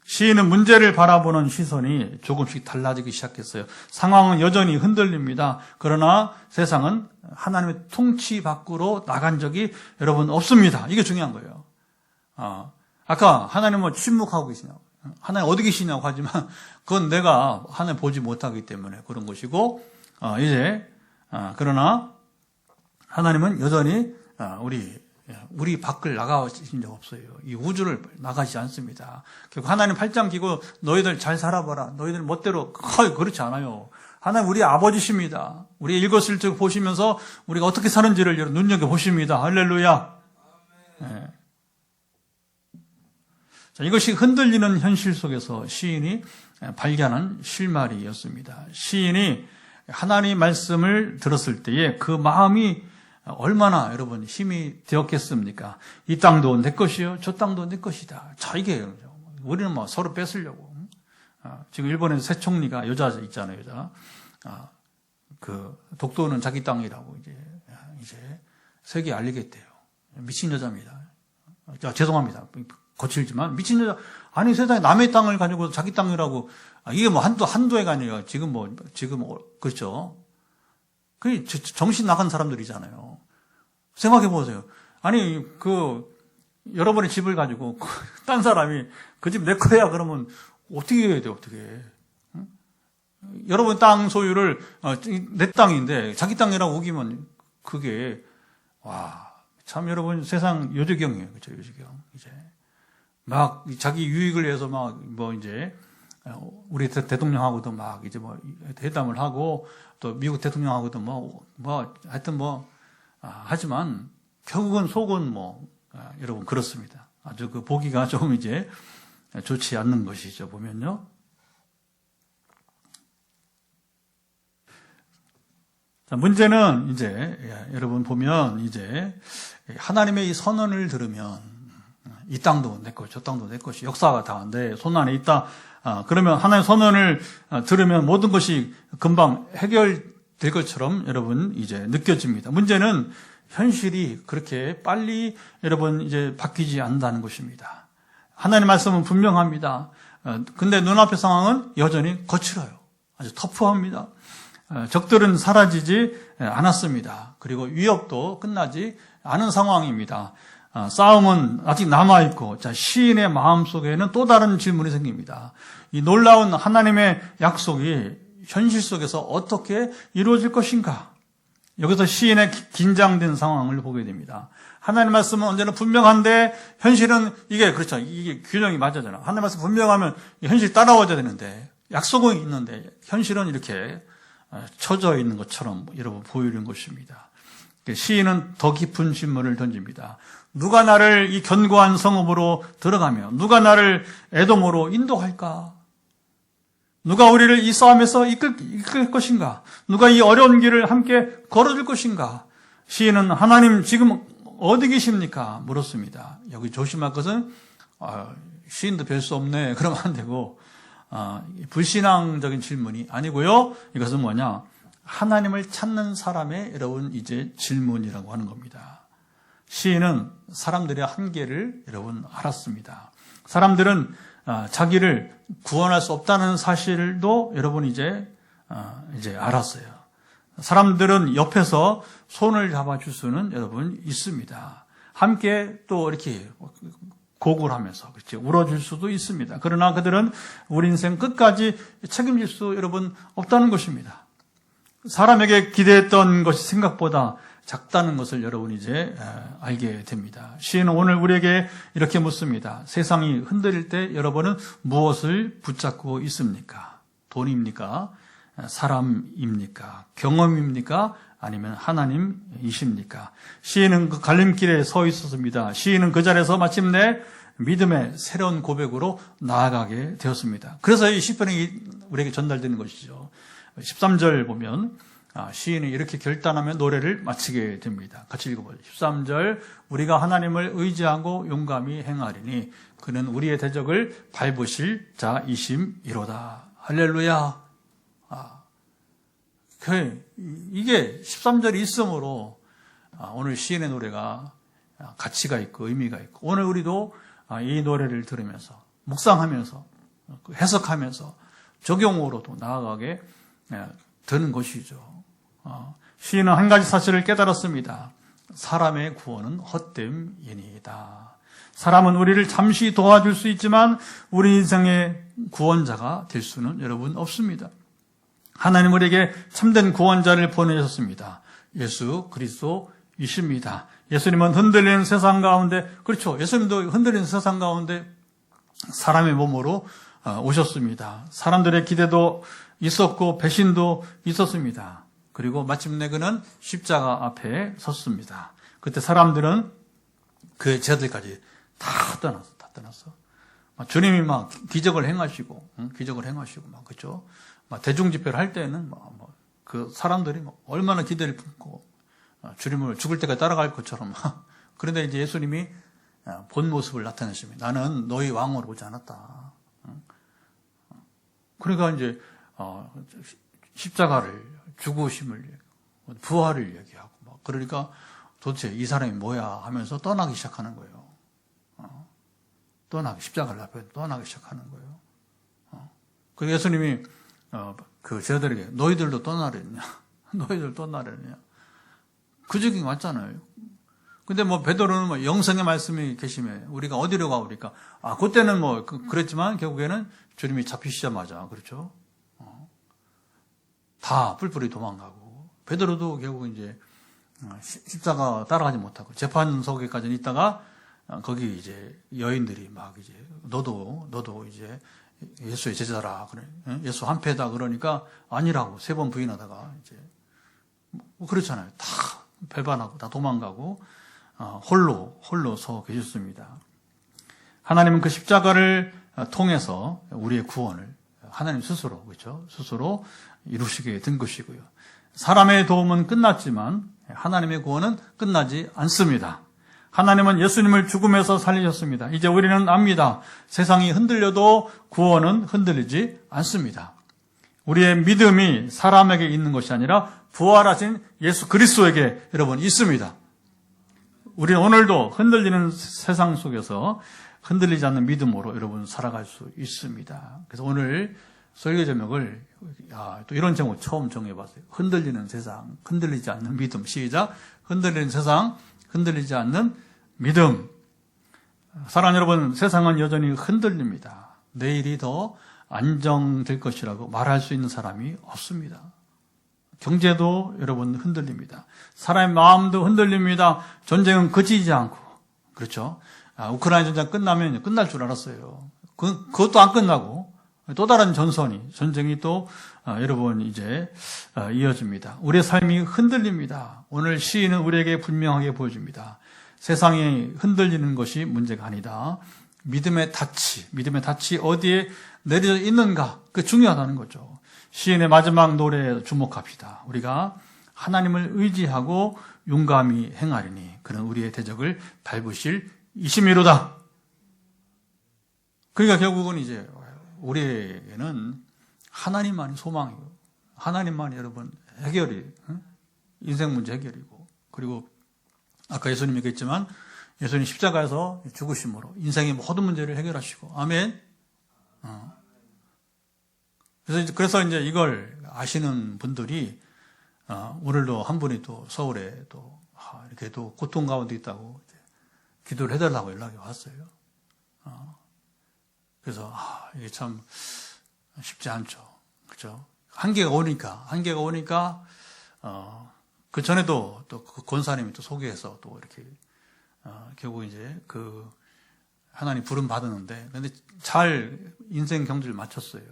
시인은 문제를 바라보는 시선이 조금씩 달라지기 시작했어요. 상황은 여전히 흔들립니다. 그러나 세상은 하나님의 통치 밖으로 나간 적이 여러분 없습니다. 이게 중요한 거예요. 아까 하나님 뭐 침묵하고 계시냐고, 하나님 어디 계시냐고 하지만 그건 내가 하나님 보지 못하기 때문에 그런 것이고, 그러나 하나님은 여전히 우리 밖을 나가신 적 없어요. 이 우주를 나가지 않습니다. 결국 하나님 팔짱 끼고 너희들 잘 살아봐라. 너희들 멋대로 그렇지 않아요. 하나님 우리 아버지십니다. 우리 일거수일투족 보시면서 우리가 어떻게 사는지를 눈여겨보십니다. 할렐루야. 네. 자, 이것이 흔들리는 현실 속에서 시인이 발견한 실마리였습니다. 시인이 하나님 말씀을 들었을 때에 그 마음이 얼마나 여러분 힘이 되었겠습니까? 이 땅도 내 것이요, 저 땅도 내 것이다. 자, 이게 우리는 뭐 서로 뺏으려고. 지금 일본에서 새 총리가 여자 있잖아요, 여자. 그 독도는 자기 땅이라고 이제 세계에 알리겠대요. 미친 여자입니다. 죄송합니다. 거칠지만 미친 여자. 아니 세상에 남의 땅을 가지고 자기 땅이라고. 이게 뭐 한두 해가 아니라 지금 그렇죠. 그 정신 나간 사람들이잖아요. 생각해 보세요. 아니 여러분의 집을 가지고 딴 사람이 그 집 내 거야 그러면 어떻게 해야 돼? 어떻게? 응? 여러분 땅 소유를 내 땅인데 자기 땅이라고 우기면 그게 참 여러분 세상 요지경이에요. 그렇죠? 요지경. 이제 막 자기 유익을 위해서 막 우리 대통령하고도 막 이제 회담을 하고 또 미국 대통령하고도 하여튼 하지만 결국은 속은 여러분 그렇습니다. 아주 그 보기가 좀 이제 좋지 않는 것이죠. 보면요. 자, 문제는 이제 여러분 보면 이제 하나님의 이 선언을 들으면 이 땅도 내 것, 저 땅도 내 것이 역사가 다 내 손 안에 있다. 그러면 하나님의 선언을 들으면 모든 것이 금방 해결될 것처럼 여러분 이제 느껴집니다. 문제는 현실이 그렇게 빨리 여러분 이제 바뀌지 않는다는 것입니다. 하나님의 말씀은 분명합니다. 근데 눈앞의 상황은 여전히 거칠어요. 아주 터프합니다. 적들은 사라지지 않았습니다. 그리고 위협도 끝나지 않은 상황입니다. 싸움은 아직 남아있고, 자, 시인의 마음속에는 또 다른 질문이 생깁니다. 이 놀라운 하나님의 약속이 현실 속에서 어떻게 이루어질 것인가? 여기서 시인의 긴장된 상황을 보게 됩니다. 하나님 말씀은 언제나 분명한데, 현실은 이게 균형이 맞아잖아. 하나님 말씀 분명하면 현실이 따라와야 되는데, 약속은 있는데, 현실은 이렇게 처져 있는 것처럼 여러분 보이는 것입니다. 시인은 더 깊은 질문을 던집니다. 누가 나를 이 견고한 성읍으로 들어가며 누가 나를 에돔으로 인도할까? 누가 우리를 이 싸움에서 이끌 것인가? 누가 이 어려운 길을 함께 걸어줄 것인가? 시인은 하나님 지금 어디 계십니까? 물었습니다. 여기 조심할 것은 시인도 별 수 없네 그러면 안 되고 불신앙적인 질문이 아니고요. 이것은 뭐냐? 하나님을 찾는 사람의 여러분 이제 질문이라고 하는 겁니다. 시인은 사람들의 한계를 여러분 알았습니다. 사람들은 자기를 구원할 수 없다는 사실도 여러분 이제 알았어요. 사람들은 옆에서 손을 잡아줄 수는 여러분 있습니다. 함께 또 이렇게 곡을 하면서 그렇죠. 울어줄 수도 있습니다. 그러나 그들은 우리 인생 끝까지 책임질 수 여러분 없다는 것입니다. 사람에게 기대했던 것이 생각보다 작다는 것을 여러분 이제 알게 됩니다. 시인은 오늘 우리에게 이렇게 묻습니다. 세상이 흔들릴 때 여러분은 무엇을 붙잡고 있습니까? 돈입니까? 사람입니까? 경험입니까? 아니면 하나님이십니까? 시인은 그 갈림길에 서 있었습니다. 시인은 그 자리에서 마침내 믿음의 새로운 고백으로 나아가게 되었습니다. 그래서 이 시편이 우리에게 전달되는 것이죠. 13절 보면 시인이 이렇게 결단하며 노래를 마치게 됩니다. 같이 읽어보죠. 13절 우리가 하나님을 의지하고 용감히 행하리니 그는 우리의 대적을 밟으실 자이심이로다. 할렐루야. 이게 13절이 있으므로 오늘 시인의 노래가 가치가 있고 의미가 있고 오늘 우리도 이 노래를 들으면서 묵상하면서 해석하면서 적용으로도 나아가게 되는 것이죠. 시인은 한 가지 사실을 깨달았습니다. 사람의 구원은 헛됨이니이다. 사람은 우리를 잠시 도와줄 수 있지만 우리 인생의 구원자가 될 수는 여러분 없습니다. 하나님 우리에게 참된 구원자를 보내셨습니다. 예수 그리스도이십니다. 예수님은 흔들리는 세상 가운데 그렇죠. 예수님도 흔들리는 세상 가운데 사람의 몸으로 오셨습니다. 사람들의 기대도 있었고 배신도 있었습니다. 그리고 마침내 그는 십자가 앞에 섰습니다. 그때 사람들은 그의 제자들까지 다 떠났어. 주님이 막 기적을 행하시고 막 그렇죠. 대중 집회를 할 때는 그 사람들이 얼마나 기대를 품고 주님을 죽을 때까지 따라갈 것처럼 그런데 이제 예수님이 본 모습을 나타내십니다. 나는 너희 왕으로 오지 않았다. 그러니까 이제 십자가를 죽으심을 부활을 얘기하고 그러니까 도대체 이 사람이 뭐야 하면서 떠나기 시작하는 거예요. 십자가를 앞에 떠나기 시작하는 거예요. 그 예수님이 그 제자들에게 너희들도 떠나랬냐? 너희들 떠나랬냐? 그 적이 맞잖아요. 근데 베드로는 영성의 말씀이 계시면 우리가 어디로 가오리까? 그때는 그랬지만 결국에는 주님이 잡히시자마자 그렇죠. 다 뿔뿔이 도망가고 베드로도 결국 이제 십자가 따라가지 못하고 재판석에까지 있다가 거기 이제 여인들이 막 이제 너도 이제 예수의 제자라 그래. 예수 한패다 그러니까 아니라고 3번 부인하다가 이제 그렇잖아요. 다 배반하고 다 도망가고 홀로 서 계셨습니다. 하나님은 그 십자가를 통해서 우리의 구원을 하나님 스스로 그렇죠? 스스로 이루시게 된 것이고요. 사람의 도움은 끝났지만 하나님의 구원은 끝나지 않습니다. 하나님은 예수님을 죽음에서 살리셨습니다. 이제 우리는 압니다. 세상이 흔들려도 구원은 흔들리지 않습니다. 우리의 믿음이 사람에게 있는 것이 아니라 부활하신 예수 그리스도에게 여러분 있습니다. 우리는 오늘도 흔들리는 세상 속에서 흔들리지 않는 믿음으로 여러분 살아갈 수 있습니다. 그래서 오늘 설교 제목을 또 이런 제목 처음 정해봤어요. 흔들리는 세상, 흔들리지 않는 믿음. 시작. 흔들리는 세상, 흔들리지 않는 믿음. 사랑하는 여러분, 세상은 여전히 흔들립니다. 내일이 더 안정될 것이라고 말할 수 있는 사람이 없습니다. 경제도 여러분 흔들립니다. 사람의 마음도 흔들립니다. 전쟁은 그치지 않고 그렇죠. 우크라이나 전쟁 끝나면 끝날 줄 알았어요. 그것도 안 끝나고 또 다른 전쟁이 또 여러분 이제 이어집니다. 우리의 삶이 흔들립니다. 오늘 시인은 우리에게 분명하게 보여줍니다. 세상이 흔들리는 것이 문제가 아니다. 믿음의 닻이 어디에 내려져 있는가? 그게 중요하다는 거죠. 시인의 마지막 노래에 주목합시다. 우리가 하나님을 의지하고 용감히 행하리니 그는 우리의 대적을 밟으실 이심이로다. 그러니까 결국은 이제 우리에게는 하나님만이 소망이고 하나님만이 여러분 해결이 인생 문제 해결이고 그리고 아까 예수님이 얘기했지만 예수님 십자가에서 죽으심으로 인생의 모든 문제를 해결하시고 아멘. 그래서 이제 이걸 아시는 분들이 오늘도 한 분이 또 서울에 또 이렇게 또 고통 가운데 있다고 기도를 해달라고 연락이 왔어요. 그래서 이게 참 쉽지 않죠. 그렇죠? 한계가 오니까 그 전에도 또 그 권사님이 또 소개해서 또 이렇게 결국 이제 그 하나님 부름 받았는데 근데 잘 인생 경주를 마쳤어요.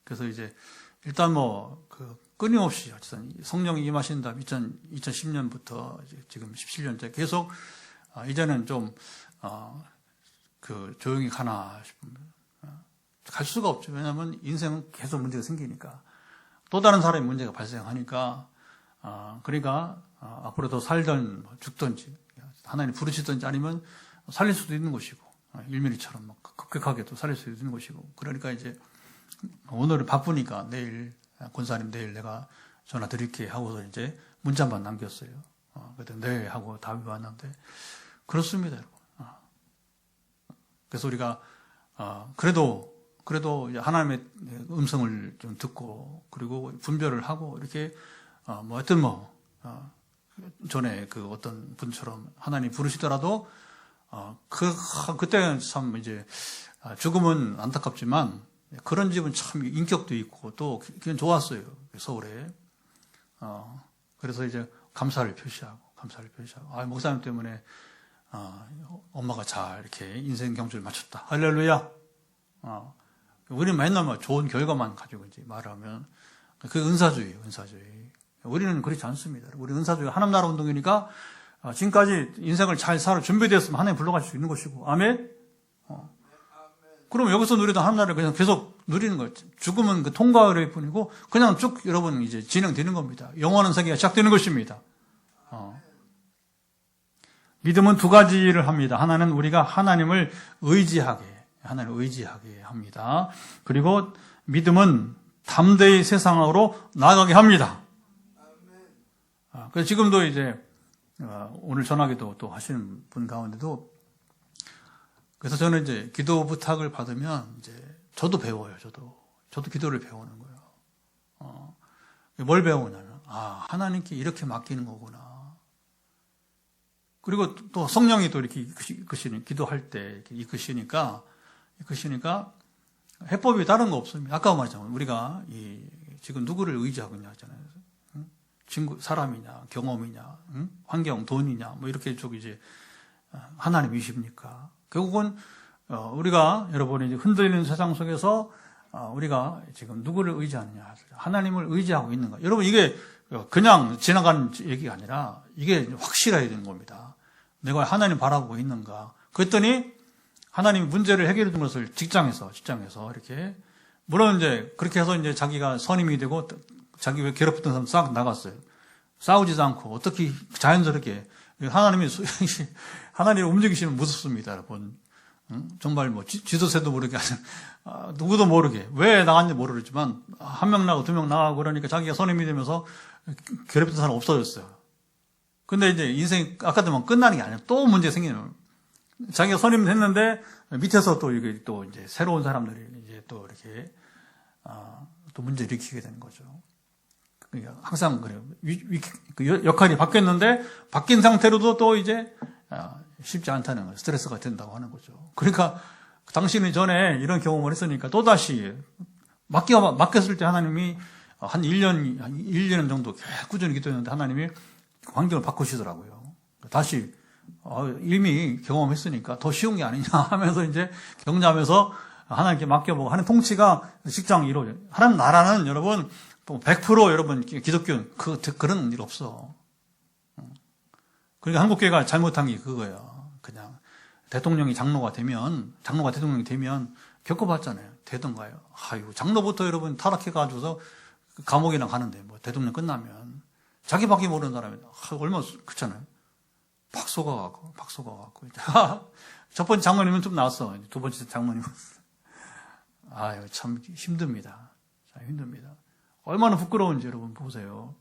그래서 이제 일단 그 끊임없이 성령이 임하신 다음 2010년부터 지금 17년째 계속 이제는 좀 조용히 가나 싶습니다. 갈 수가 없죠. 왜냐하면 인생은 계속 문제가 생기니까 또 다른 사람의 문제가 발생하니까 그러니까 앞으로 더 살든 죽든지 하나님 부르시든지 아니면 살릴 수도 있는 것이고 일밀이처럼 급격하게 또 살릴 수 있는 것이고 그러니까 이제 오늘은 바쁘니까 내일 권사님 내일 내가 전화 드릴게 하고서 이제 문자만 남겼어요. 그때 네 하고 답이 왔는데 그렇습니다, 여러분. 그래서 우리가 그래도 하나님의 음성을 좀 듣고 그리고 분별을 하고 이렇게 하여튼 전에 그 어떤 분처럼 하나님 부르시더라도 그때는 참 이제 죽음은 안타깝지만 그런 집은 참 인격도 있고 또 그냥 좋았어요. 서울에. 그래서 이제 감사를 표시하고 목사님 때문에 엄마가 잘 이렇게 인생 경주를 마쳤다. 할렐루야. 우리는 맨날 좋은 결과만 가지고 이제 말하면 그 은사주의. 우리는 그렇지 않습니다. 우리 은사주의 하나님 나라 운동이니까 지금까지 인생을 잘 살아 준비되었으면 하나님 불러가실 수 있는 것이고 아멘. 그럼 여기서 누리던 하나님 나라를 그냥 계속 누리는 거예요. 죽음은 그 통과의 뿐이고 그냥 쭉 여러분 이제 진행되는 겁니다. 영원한 세계가 시작되는 것입니다. 믿음은 두 가지를 합니다. 하나는 우리가 하나님을 의지하게 합니다. 그리고 믿음은 담대히 세상으로 나아가게 합니다. 그래서 지금도 이제 오늘 전화기도 또 하시는 분 가운데도 그래서 저는 이제 기도 부탁을 받으면 이제 저도 배워요. 저도 기도를 배우는 거예요. 뭘 배우냐면 하나님께 이렇게 맡기는 거구나. 그리고 또 성령이 또 이렇게 기도할 때 이렇게 이끄시니까 해법이 다른 거 없습니다. 아까 말했잖아요. 우리가 지금 누구를 의지하고 있냐 하잖아요. 친구, 사람이냐, 경험이냐, 환경, 돈이냐, 이렇게 쭉 이제 하나님이십니까? 결국은 우리가 여러분이 이제 흔들리는 세상 속에서 우리가 지금 누구를 의지하느냐, 하나님을 의지하고 있는가? 여러분 이게 그냥 지나가는 얘기가 아니라 이게 확실해야 되는 겁니다. 내가 하나님 바라보고 있는가? 그랬더니 하나님이 문제를 해결해 준 것을 직장에서 이렇게 물론 이제 그렇게 해서 이제 자기가 선임이 되고 자기 왜 괴롭혔던 사람 싹 나갔어요. 싸우지도 않고 어떻게 자연스럽게 하나님 움직이시면 무섭습니다, 여러분. 정말 지도새도 모르게 누구도 모르게 왜 나갔는지 모르겠지만 한 명 나가고 두 명 나가고 그러니까 자기가 선임이 되면서 괴롭혔던 사람 없어졌어요. 근데 이제 인생이 아까도 말 끝나는 게 아니에요. 또 문제 생기는. 자기가 선임을 했는데 밑에서 또 이게 또 이제 새로운 사람들이 이제 또 이렇게 또 문제 일으키게 되는 거죠. 그러니까 항상 그래요. 그 역할이 바뀌었는데 바뀐 상태로도 또 이제 쉽지 않다는 거예요. 스트레스가 된다고 하는 거죠. 그러니까 당신이 전에 이런 경험을 했으니까 또다시 맡겼을 때 하나님이 한 1년 정도 꾸준히 기도했는데 하나님이 환경을 바꾸시더라고요. 다시 이미 경험했으니까 더 쉬운 게 아니냐 하면서 이제 경험하면서 하나님께 맡겨보고 하는 통치가 직장 이루어져요. 하나님 나라는 여러분 100% 여러분 기독교는 그런 일 없어. 그러니까 한국교회가 잘못한 게 그거예요. 그냥 대통령이 장로가 대통령이 되면 겪어봤잖아요. 되던가요? 아이고 장로부터 여러분 타락해가지고서 감옥이나 가는데 대통령 끝나면 자기밖에 모르는 사람이 얼마나 그렇잖아요. 팍 속아갖고 첫 번째 장로님은 좀 나왔어. 두 번째 장로님은 아유 참 힘듭니다. 참 힘듭니다. 얼마나 부끄러운지 여러분 보세요.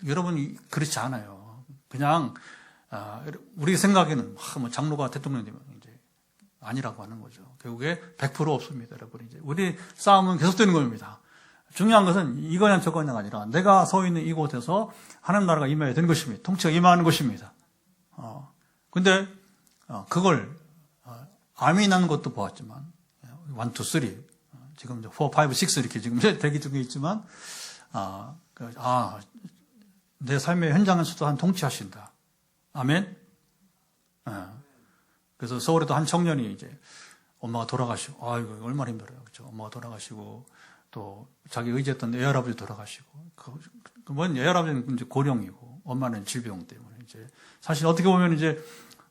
여러분이 그렇지 않아요. 그냥 우리 생각에는 장로가 대통령 되면 이제 아니라고 하는 거죠. 결국에 100% 없습니다, 여러분. 이제 우리 싸움은 계속되는 겁니다. 중요한 것은 이거냐 저거냐가 아니라 내가 서 있는 이곳에서 하나님 나라가 임해야 되는 것입니다. 통치가 임하는 것입니다. 근데 그걸 아멘하는 것도 보았지만 1, 2, 3 지금 이제 4, 5, 6 이렇게 지금 대기 중에 있지만 내 삶의 현장에서도 한 통치하신다. 아멘. 그래서 서울에도 한 청년이 이제 엄마가 돌아가시고, 아이고, 얼마나 힘들어요. 그렇죠. 엄마가 돌아가시고, 또 자기 의지했던 애할아버지 돌아가시고, 뭔 애할아버지는 이제 고령이고, 엄마는 질병 때문에 이제, 사실 어떻게 보면 이제,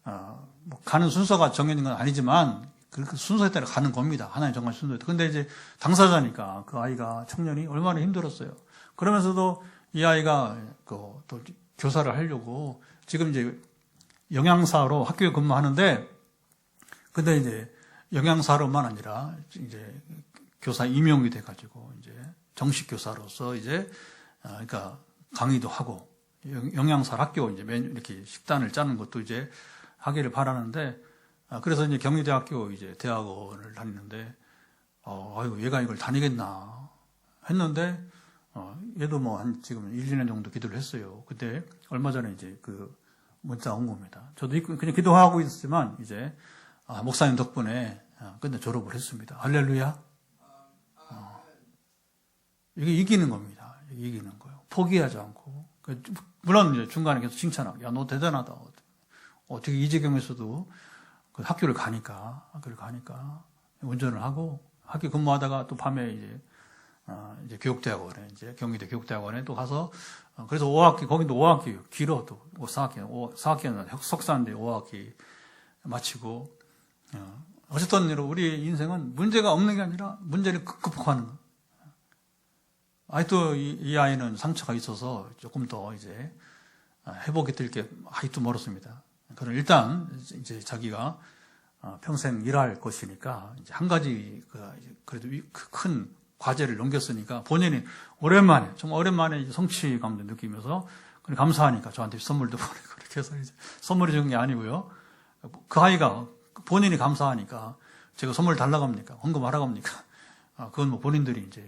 뭐 가는 순서가 정해진 건 아니지만, 그 순서에 따라 가는 겁니다. 하나님 정말 순서에 따라. 근데 이제 당사자니까 그 아이가, 청년이 얼마나 힘들었어요. 그러면서도 이 아이가 또 교사를 하려고, 지금 이제 영양사로 학교에 근무하는데, 근데 이제 영양사로만 아니라 이제 교사 임용이 돼가지고 이제 정식 교사로서 이제 그러니까 강의도 하고 영양사 학교 이제 이렇게 식단을 짜는 것도 이제 하기를 바라는데 그래서 이제 경희대학교 이제 대학원을 다니는데 아이고 얘가 이걸 다니겠나 했는데 얘도 뭐 한 지금 1, 2년 정도 기도를 했어요. 그때 얼마 전에 이제 그 문자 온 겁니다. 저도 그냥 기도하고 있었지만 이제 목사님 덕분에 근데 졸업을 했습니다. 할렐루야. 이게 이기는 겁니다. 이기는 거예요. 포기하지 않고. 물론 이제 중간에 계속 칭찬하고, 야, 너 대단하다. 어떻게 이 지경에서도 그 학교를 가니까 운전을 하고 학교 근무하다가 또 밤에 이제 교육대학원에 이제 경희대 교육대학원에 또 가서 그래서 5학기 거기도 5학기 길어 또 4학기는 석사인데 5학기 마치고 어쨌든 우리 인생은 문제가 없는 게 아니라 문제를 극복하는 거. 아직도 이 아이는 상처가 있어서 조금 더 이제 회복이 될 게 아직도 멀었습니다. 그럼 일단 이제 자기가 평생 일할 것이니까 이제 한 가지 그래도 큰 과제를 넘겼으니까 본인이 오랜만에 정말 오랜만에 성취감도 느끼면서 감사하니까 저한테 선물도 보내고 이렇게 해서 이제 선물이 준 게 아니고요. 그 아이가 본인이 감사하니까 제가 선물 달라고 합니까? 헌금하라고 합니까? 그건 뭐 본인들이 이제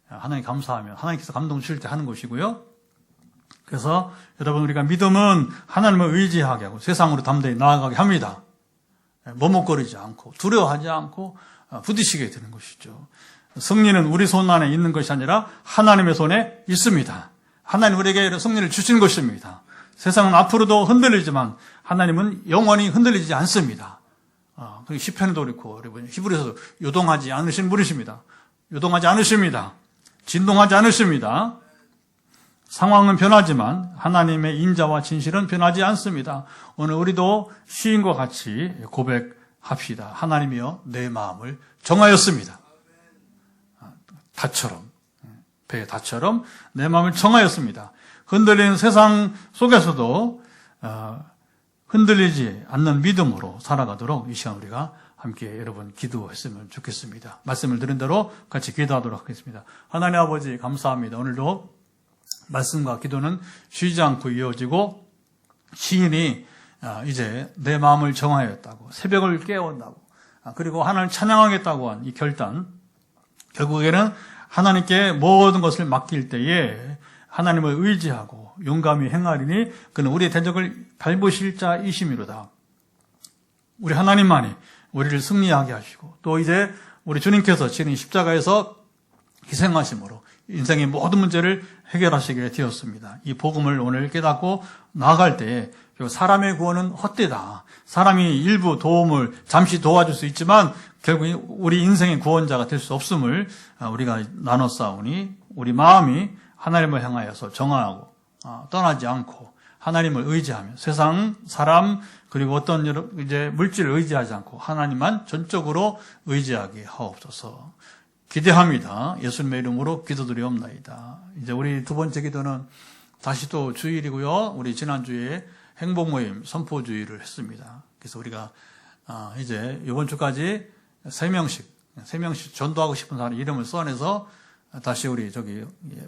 하나님 감사하면 하나님께서 감동 주실 때 하는 것이고요. 그래서 여러분 우리가 믿음은 하나님을 의지하게 하고 세상으로 담대히 나아가게 합니다. 머뭇거리지 않고 두려워하지 않고 부딪히게 되는 것이죠. 승리는 우리 손 안에 있는 것이 아니라 하나님의 손에 있습니다. 하나님 우리에게 승리를 주신 것입니다. 세상은 앞으로도 흔들리지만 하나님은 영원히 흔들리지 않습니다. 시편에도 그렇고 여러분 히브리서도 요동하지 않으신 분이십니다. 요동하지 않으십니다. 진동하지 않으십니다. 상황은 변하지만 하나님의 인자와 진실은 변하지 않습니다. 오늘 우리도 시인과 같이 고백합시다. 하나님이여 내 마음을 정하였습니다. 배의 닷처럼 내 마음을 정하였습니다. 흔들리는 세상 속에서도 흔들리지 않는 믿음으로 살아가도록 이 시간 우리가 함께 여러분 기도했으면 좋겠습니다. 말씀을 들은 대로 같이 기도하도록 하겠습니다. 하나님 아버지 감사합니다. 오늘도 말씀과 기도는 쉬지 않고 이어지고 시인이 이제 내 마음을 정하였다고 새벽을 깨운다고 그리고 하나님을 찬양하겠다고 한 이 결단 결국에는 하나님께 모든 것을 맡길 때에 하나님을 의지하고 용감히 행하리니 그는 우리의 대적을 밟으실 자이심이로다. 우리 하나님만이 우리를 승리하게 하시고 또 이제 우리 주님께서 지는 십자가에서 희생하심으로 인생의 모든 문제를 해결하시게 되었습니다. 이 복음을 오늘 깨닫고 나아갈 때에 사람의 구원은 헛되다. 사람이 일부 도움을 잠시 도와줄 수 있지만 결국 우리 인생의 구원자가 될 수 없음을 우리가 나눠 싸우니 우리 마음이 하나님을 향하여서 정하고 떠나지 않고 하나님을 의지하며 세상, 사람 그리고 어떤 이제 물질을 의지하지 않고 하나님만 전적으로 의지하게 하옵소서. 기대합니다. 예수님의 이름으로 기도드리옵나이다. 이제 우리 두 번째 기도는 다시 또 주일이고요. 우리 지난주에 행복 모임 선포주일을 했습니다. 그래서 우리가 이제 이번 주까지 3명씩 전도하고 싶은 사람 이름을 써내서 다시 우리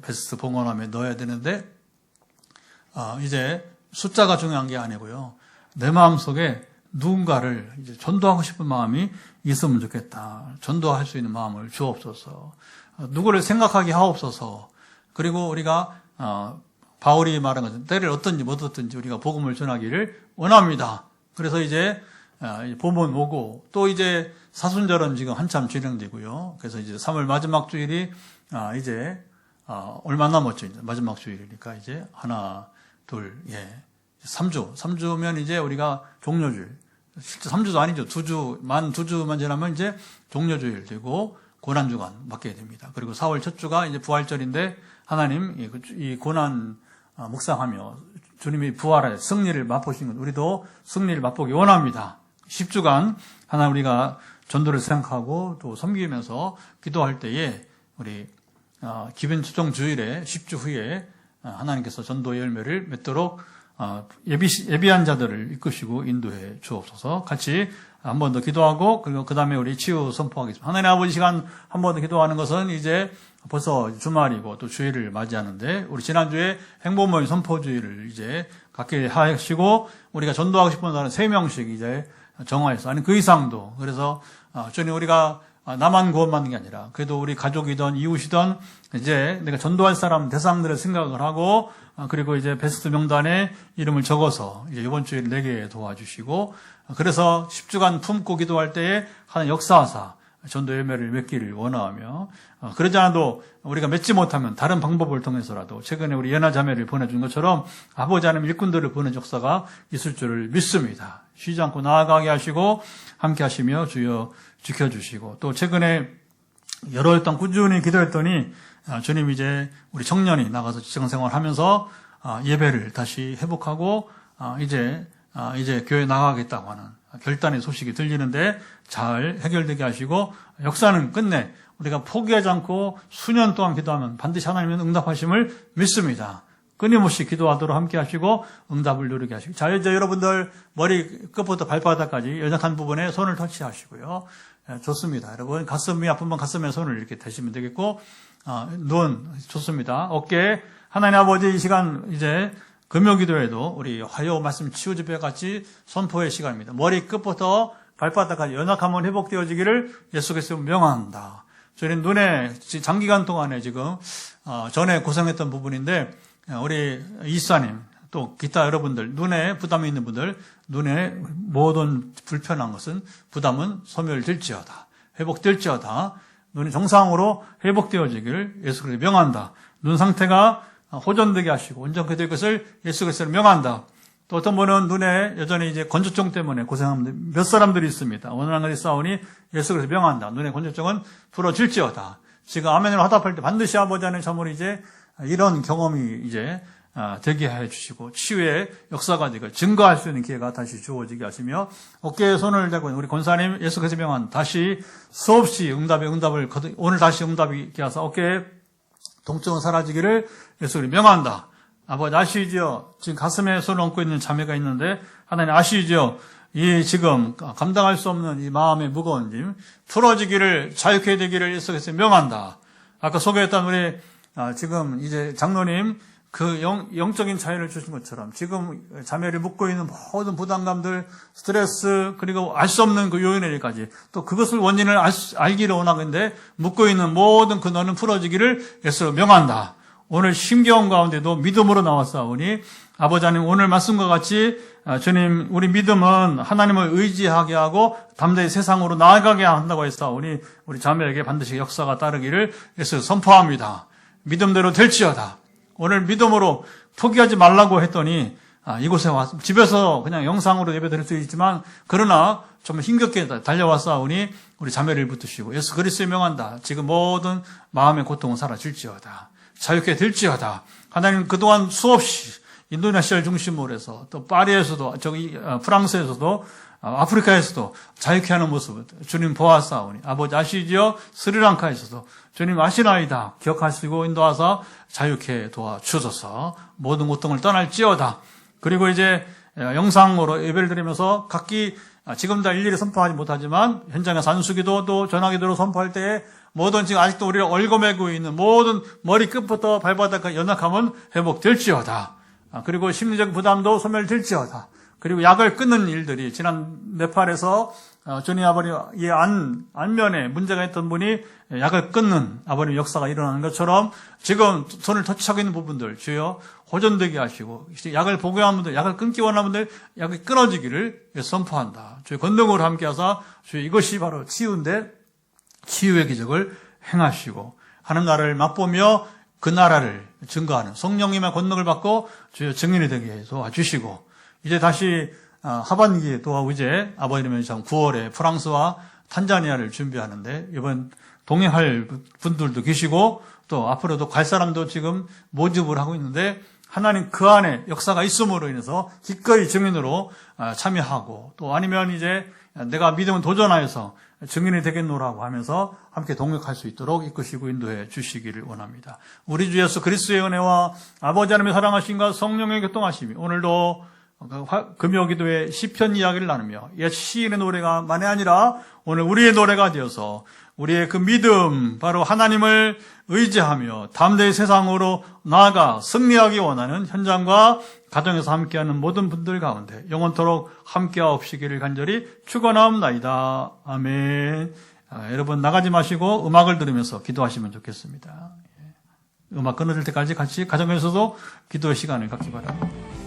베스트 봉헌함에 넣어야 되는데 이제 숫자가 중요한 게 아니고요. 내 마음속에 누군가를 이제 전도하고 싶은 마음이 있으면 좋겠다. 전도할 수 있는 마음을 주옵소서. 누구를 생각하게 하옵소서. 그리고 우리가 바울이 말한 것은 때를 어떤지 못 어떤지 우리가 복음을 전하기를 원합니다. 그래서 이제 봄은 오고 또 이제 사순절은 지금 한참 진행되고요. 그래서 이제 3월 마지막 주일이 이제 얼마 남았죠? 이제 마지막 주일이니까 이제 하나, 둘, 3주면 이제 우리가 종료주일. 실제 3주도 아니죠. 2주만 지나면 이제 종료주일 되고 고난주간 맞게 됩니다. 그리고 4월 첫 주가 이제 부활절인데 하나님 이 고난 묵상하며 주님이 부활의 승리를 맛보신 것 우리도 승리를 맛보기 원합니다. 10주간 하나님 우리가 전도를 생각하고 또 섬기면서 기도할 때에 우리 기변 추정 주일에 10주 후에 하나님께서 전도의 열매를 맺도록 예비한 자들을 이끄시고 인도해 주옵소서. 같이 한 번 더 기도하고 그리고 그 다음에 우리 치유 선포하겠습니다. 하나님 아버지 시간 한 번 더 기도하는 것은 이제 벌써 주말이고 또 주일을 맞이하는데 우리 지난주에 행복모임 선포주일을 이제 갖게 하시고 우리가 전도하고 싶은 사람 3명씩 이제 정하였어. 아니 그 이상도. 그래서 주님 우리가 나만 구원받는 게 아니라 그래도 우리 가족이든 이웃이든 이제 내가 전도할 사람 대상들을 생각을 하고 그리고 이제 베스트 명단에 이름을 적어서 이제 이번 주에 내게 도와주시고 그래서 10주간 품고 기도할 때에 하나님 역사하사 전도 열매를 맺기를 원하며 그러지 않아도 우리가 맺지 못하면 다른 방법을 통해서라도 최근에 우리 연하자매를 보내준 것처럼 아버지 하나님 일꾼들을 보낸 역사가 있을 줄을 믿습니다. 쉬지 않고 나아가게 하시고 함께 하시며 주여 지켜주시고 또 최근에 여러 해 동안 꾸준히 기도했더니 주님 이제 우리 청년이 나가서 직장생활 하면서 예배를 다시 회복하고 이제 교회 나가겠다고 하는 결단의 소식이 들리는데 잘 해결되게 하시고 역사는 끝내 우리가 포기하지 않고 수년 동안 기도하면 반드시 하나님은 응답하심을 믿습니다. 끊임없이 기도하도록 함께 하시고 응답을 누리게 하시고 자 이제 여러분들 머리 끝부터 발바닥까지 연약한 부분에 손을 터치하시고요. 좋습니다. 여러분 가슴이 아프면 가슴에 손을 이렇게 대시면 되겠고 눈 좋습니다. 어깨 하나님 아버지 이 시간 이제 금요기도에도 우리 화요 말씀 치유집회 같이 선포의 시간입니다. 머리 끝부터 발바닥까지 연약함은 회복되어지기를 예수께서 명한다. 저희는 눈에 장기간 동안에 지금 전에 고생했던 부분인데 우리 이사님 또 기타 여러분들 눈에 부담이 있는 분들 눈에 모든 불편한 것은 부담은 소멸될지어다. 회복될지어다. 눈이 정상으로 회복되어지기를 예수께서 명한다. 눈 상태가 호전되게 하시고 온전케 될 것을 예수께서 명한다. 또 어떤 분은 눈에 여전히 이제 건조증 때문에 고생하는 몇 사람들이 있습니다. 오늘 한 가지 싸우니 예수께서 명한다. 눈의 건조증은 풀어질지어다. 지금 아멘으로 화답할 때 반드시 아버지 하나님 참으로 이제 이런 경험이 이제 되게 해 주시고 치유의 역사가 되고 증거할 수 있는 기회가 다시 주어지게 하시며 어깨에 손을 대고 우리 권사님 예수께서 명한 다시 수없이 응답을 오늘 다시 응답이 있게 하사 어깨에 통증은 사라지기를 예수를 명한다. 아버지 아시죠? 지금 가슴에 손을 얹고 있는 자매가 있는데 하나님 아시죠? 이 지금 감당할 수 없는 이 마음의 무거운 짐 풀어지기를 자유케 되기를 예수께서 명한다. 아까 소개했던 우리 지금 이제 장로님 그 영적인 자유를 주신 것처럼 지금 자매를 묶고 있는 모든 부담감들, 스트레스 그리고 알 수 없는 그 요인에까지 또 그것을 원인을 알기를 원하는데 묶고 있는 모든 그 너는 풀어지기를 예수로 명한다. 오늘 심경 가운데도 믿음으로 나왔사오니 아버지 하나님 오늘 말씀과 같이 주님 우리 믿음은 하나님을 의지하게 하고 담대히 세상으로 나아가게 한다고 했사오니 우리 자매에게 반드시 역사가 따르기를 예수 선포합니다. 믿음대로 될지어다. 오늘 믿음으로 포기하지 말라고 했더니 이곳에 와서 집에서 그냥 영상으로 예배 드릴 수 있지만 그러나 좀 힘겹게 달려왔사오니 우리 자매를 붙드시고 예수 그리스도의 명한다. 지금 모든 마음의 고통은 사라질지어다. 자유케 될지어다. 하나님 그동안 수없이 인도네시아를 중심으로 해서 또 파리에서도 프랑스에서도 아프리카에서도 자유케 하는 모습을 주님 보았사오니 아버지 아시지요? 스리랑카에서도 주님 아시나이다. 기억하시고 인도하사 자유케 도와주소서. 모든 고통을 떠날지어다. 그리고 이제 영상으로 예배를 드리면서 각기 지금 다 일일이 선포하지 못하지만 현장에서 안수기도 또 전화기도로 선포할 때에 모든 지금 아직도 우리를 얽어매고 있는 모든 머리 끝부터 발바닥까지 연약함은 회복될지어다. 그리고 심리적 부담도 소멸될지어다. 그리고 약을 끊는 일들이 지난 네팔에서 조니 아버님의 안면에 문제가 있던 분이 약을 끊는 아버님 역사가 일어나는 것처럼 지금 손을 터치하고 있는 부분들 주여 호전되게 하시고 약을 복용하는 분들, 약을 끊기 원하는 분들 약이 끊어지기를 선포한다. 주의 권능으로 함께 하사 주여 이것이 바로 치유인데 치유의 기적을 행하시고 하는가를 맛보며 그 나라를 증거하는 성령님의 권능을 받고 주여 증인이 되게 도와주시고 이제 다시 하반기에 또 이제 아버님은 9월에 프랑스와 탄자니아를 준비하는데 이번 동행할 분들도 계시고 또 앞으로도 갈 사람도 지금 모집을 하고 있는데 하나님 그 안에 역사가 있음으로 인해서 기꺼이 증인으로 참여하고 또 아니면 이제 내가 믿음은 도전하여서 증인이 되겠노라고 하면서 함께 동역할 수 있도록 이끄시고 인도해 주시기를 원합니다. 우리 주 예수 그리스도의 은혜와 아버지 하나님의 사랑하심과 성령의 교통하심이 오늘도 금요기도의 시편 이야기를 나누며 옛 시인의 노래가 만이 아니라 오늘 우리의 노래가 되어서 우리의 그 믿음 바로 하나님을 의지하며 담대히 세상으로 나아가 승리하기 원하는 현장과 가정에서 함께하는 모든 분들 가운데 영원토록 함께하옵시기를 간절히 축원하옵나이다. 아멘. 여러분 나가지 마시고 음악을 들으면서 기도하시면 좋겠습니다. 음악 끊어질 때까지 같이 가정에서도 기도의 시간을 갖기 바랍니다.